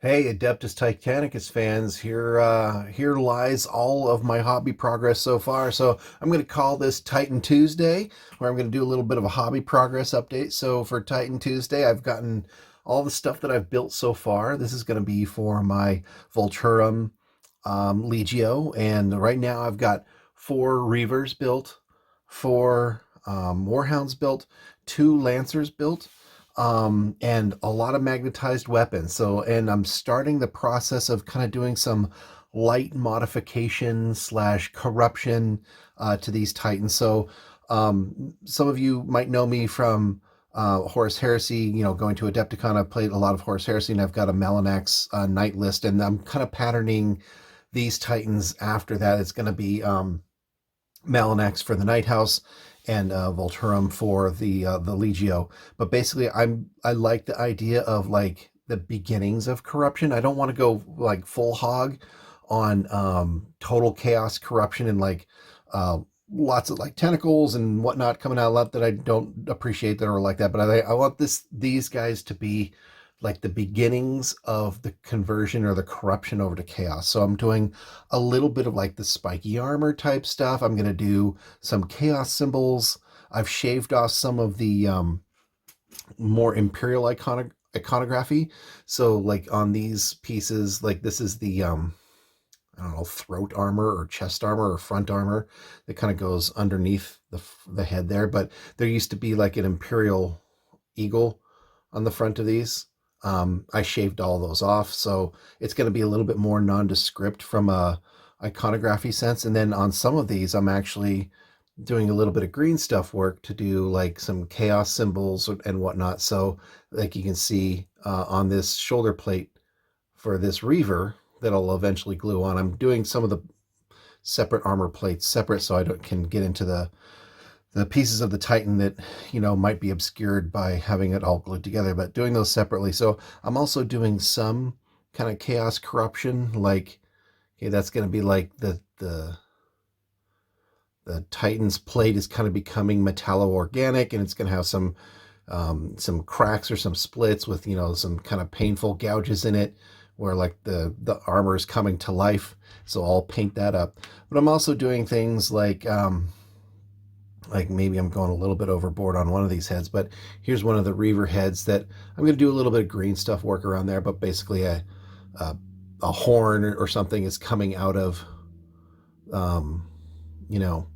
Hey, Adeptus Titanicus fans, here lies all of my hobby progress so far. So I'm going to call this Titan Tuesday, where I'm going to do a little bit of a hobby progress update. So for Titan Tuesday, I've gotten all the stuff that I've built so far. This is going to be for my Vulturum Legio, and right now I've got 4 Reavers built, 4 Warhounds built, 2 Lancers built, and a lot of magnetized weapons. So, and I'm starting the process of kind of doing some light modification slash corruption to these Titans. So, some of you might know me from Horus Heresy, going to Adepticon. I've played a lot of Horus Heresy, and I've got a Melanax Knight list, and I'm kind of patterning these Titans after that. It's going to be Malanax for the Night House and Volturum for the Legio. But basically, I like the idea of like the beginnings of corruption. I don't want to go like full hog on total chaos corruption and like lots of like tentacles and whatnot coming out. A lot that I don't appreciate that are like that. But I want these guys to be like the beginnings of the conversion or the corruption over to chaos. So I'm doing a little bit of like the spiky armor type stuff. I'm going to do some chaos symbols. I've shaved off some of the more imperial iconography. So like on these pieces, like this is the I don't know, throat armor or chest armor or front armor that kind of goes underneath the head there. But there used to be like an imperial eagle on the front of these. I shaved all those off, so it's going to be a little bit more nondescript from a iconography sense. And then on some of these, I'm actually doing a little bit of green stuff work to do like some chaos symbols and whatnot. So like you can see on this shoulder plate for this Reaver that I'll eventually glue on, I'm doing some of the separate armor plates separate so can get into the pieces of the Titan that, might be obscured by having it all glued together, but doing those separately. So I'm also doing some kind of chaos corruption, like, okay, that's going to be like the Titan's plate is kind of becoming metallo-organic, and it's going to have some cracks or some splits with, some kind of painful gouges in it where like the armor is coming to life. So I'll paint that up. But I'm also doing things like maybe I'm going a little bit overboard on one of these heads, but here's one of the Reaver heads that I'm going to do a little bit of green stuff work around there, but basically a horn or something is coming out of, you know,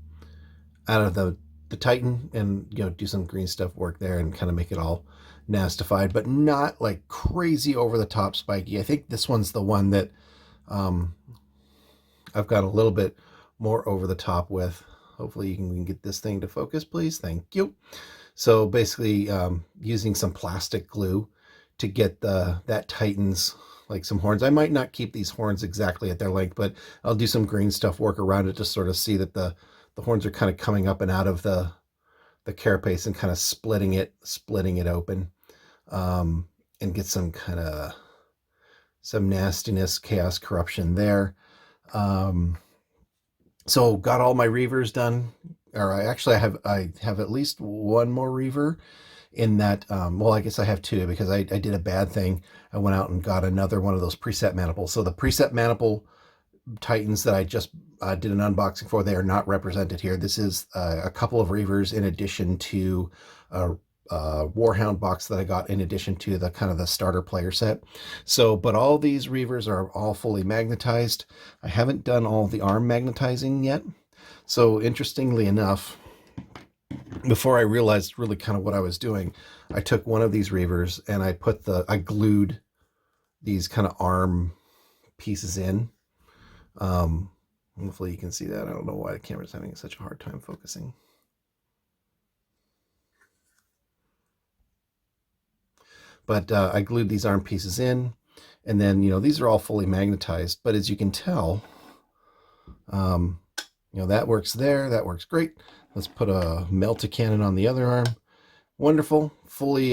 out of the Titan, and, do some green stuff work there and kind of make it all nastified, but not like crazy over the top spiky. I think this one's the one that um, I've got a little bit more over the top with. Hopefully you can get this thing to focus, please. Thank you. So basically using some plastic glue to get that Titan's like some horns. I might not keep these horns exactly at their length, but I'll do some green stuff work around it to sort of see that the horns are kind of coming up and out of the carapace and kind of splitting it open, and get some kind of some nastiness, chaos, corruption there. So got all my Reavers done, or I have at least one more Reaver in that. Well, I guess I have two because I did a bad thing. I went out and got another one of those preset maniples. So the preset maniple Titans that I just did an unboxing for, they are not represented here. This is a couple of Reavers in addition to Warhound box that I got in addition to the kind of the starter player set. So, but all these Reavers are all fully magnetized. I haven't done all the arm magnetizing yet. So interestingly enough, before I realized really kind of what I was doing, I took one of these Reavers and I glued these kind of arm pieces in. Hopefully you can see that. I don't know why the camera's having such a hard time focusing. But I glued these arm pieces in, and then, these are all fully magnetized. But as you can tell, that works there. That works great. Let's put a melta cannon on the other arm. Wonderful. Fully,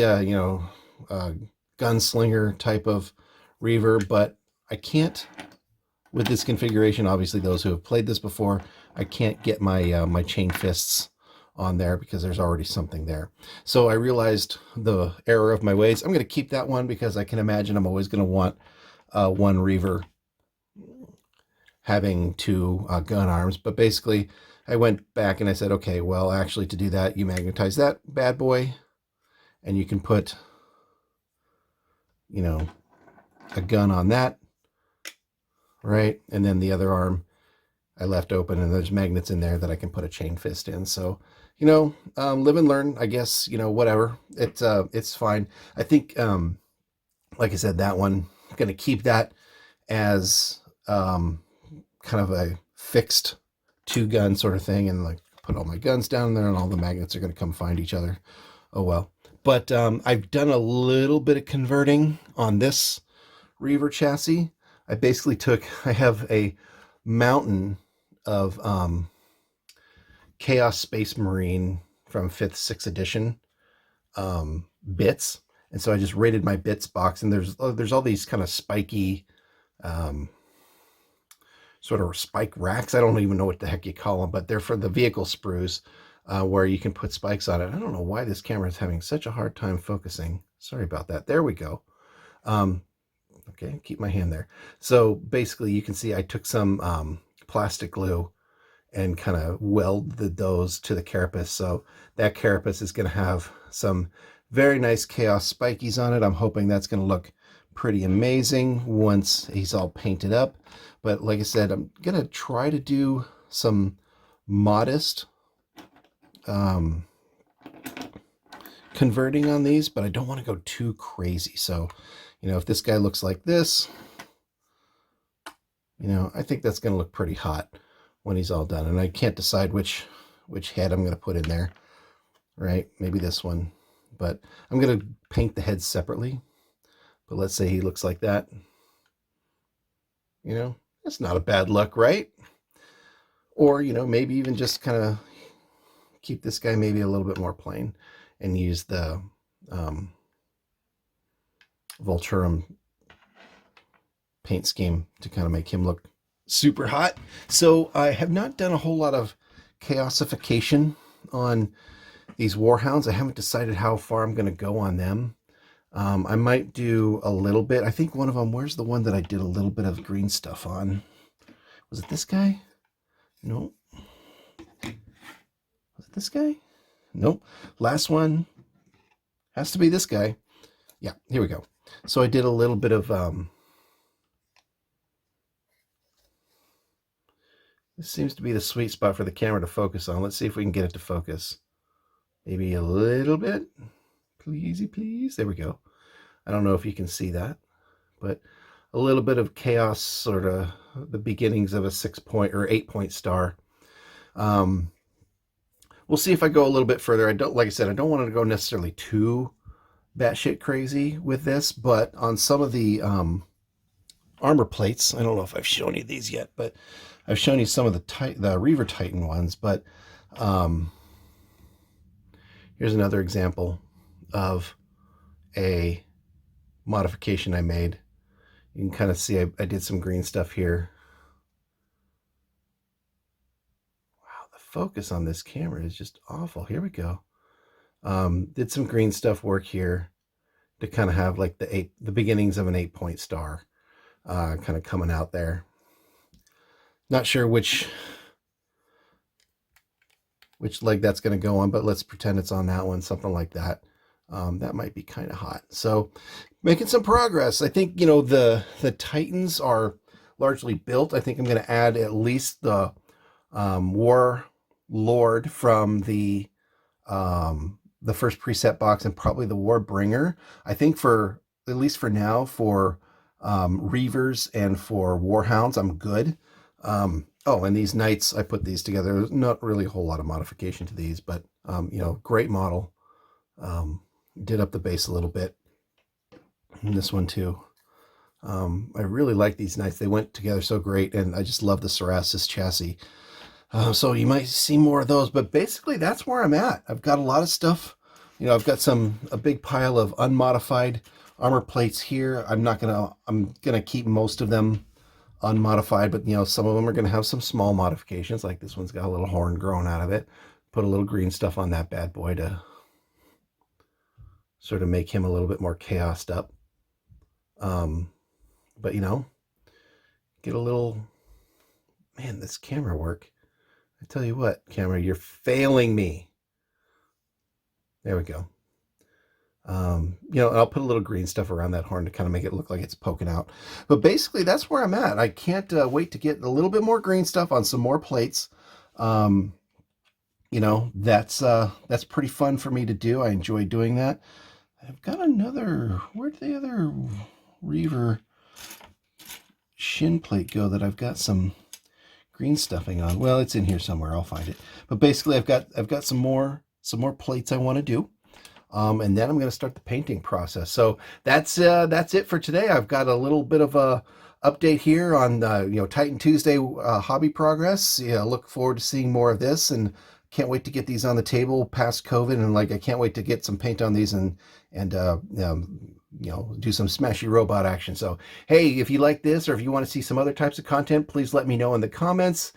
gunslinger type of Reaver. But I can't, with this configuration, obviously those who have played this before, I can't get my my chain fists on there because there's already something there. So I realized the error of my ways. I'm going to keep that one because I can imagine I'm always going to want one Reaver having two gun arms. But basically, I went back and I said, okay, well, actually, to do that, you magnetize that bad boy, and you can put, you know, a gun on that, right? And then the other arm I left open, and there's magnets in there that I can put a chain fist in. So, you know, live and learn, I guess. You know, whatever. It's fine. I think, like I said, that one, I'm gonna keep that as kind of a fixed two gun sort of thing, and like put all my guns down there, and all the magnets are gonna come find each other. Oh well. But I've done a little bit of converting on this Reaver chassis. I have a mountain of Chaos Space Marine from 5th, 6th edition bits. And so I just rated my bits box, and there's all these kind of spiky sort of spike racks. I don't even know what the heck you call them, but they're for the vehicle sprues where you can put spikes on it. I don't know why this camera is having such a hard time focusing. Sorry about that. There we go. Okay, keep my hand there. So basically you can see I took some plastic glue and kind of welded those to the carapace. So that carapace is going to have some very nice Chaos spikies on it. I'm hoping that's going to look pretty amazing once he's all painted up. But like I said, I'm going to try to do some modest converting on these, but I don't want to go too crazy. So, you know, if this guy looks like this, you know, I think that's going to look pretty hot when he's all done. And I can't decide which head I'm going to put in there, right? Maybe this one, but I'm going to paint the heads separately. But let's say he looks like that. You know, that's not a bad look, right? Or, you know, maybe even just kind of keep this guy maybe a little bit more plain and use the Vulturum paint scheme to kind of make him look super hot. So I have not done a whole lot of chaosification on these Warhounds. I haven't decided how far I'm going to go on them. I might do a little bit. I think one of them, where's the one that I did a little bit of green stuff on? Was it this guy? No. Was it this guy? Nope. Last one has to be this guy. Yeah, here we go. So I did a little bit of this seems to be the sweet spot for the camera to focus on. Let's see if we can get it to focus. Maybe a little bit. Pleasey, please. There we go. I don't know if you can see that, but a little bit of chaos, sort of the beginnings of a 6-point or 8-point star. We'll see if I go a little bit further. I don't, like I said, I don't want to go necessarily too batshit crazy with this, but on some of the armor plates, I don't know if I've shown you these yet, but I've shown you some of the Reaver Titan ones, but here's another example of a modification I made. You can kind of see I did some green stuff here. Wow, the focus on this camera is just awful. Here we go. Did some green stuff work here to kind of have like the beginnings of an 8-point star kind of coming out there. Not sure which leg that's going to go on, but let's pretend it's on that one, something like that. That might be kind of hot. So making some progress. I think, you know, the Titans are largely built. I think I'm going to add at least the War Lord from the first preset box, and probably the War Bringer. I think for, at least for now, for Reavers and for Warhounds, I'm good. Oh, and these Knights, I put these together. There's not really a whole lot of modification to these, but, you know, great model. Did up the base a little bit. And this one too. I really like these Knights. They went together so great, and I just love the Sarasis chassis. So you might see more of those, but basically that's where I'm at. I've got a lot of stuff. You know, I've got a big pile of unmodified armor plates here. I'm gonna keep most of them unmodified, but you know, some of them are gonna have some small modifications, like this one's got a little horn growing out of it. Put a little green stuff on that bad boy to sort of make him a little bit more chaosed up. But get a little, man, this camera work. I tell you what, camera, you're failing me. There we go. I'll put a little green stuff around that horn to kind of make it look like it's poking out. But basically, that's where I'm at. I can't wait to get a little bit more green stuff on some more plates. That's pretty fun for me to do. I enjoy doing that. I've got another. Where'd the other Reaver shin plate go that I've got some green stuffing on? Well, it's in here somewhere. I'll find it. But basically, I've got some more plates I want to do. And then I'm going to start the painting process. So that's it for today. I've got a little bit of a update here on Titan Tuesday hobby progress. Look forward to seeing more of this, and can't wait to get these on the table past COVID. And I can't wait to get some paint on these and do some smashy robot action. So hey, if you like this, or if you want to see some other types of content, please let me know in the comments.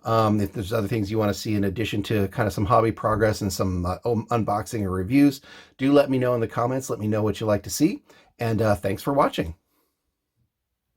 If there's other things you want to see in addition to kind of some hobby progress and some unboxing or reviews, do let me know in the comments. Let me know what you like to see. And thanks for watching.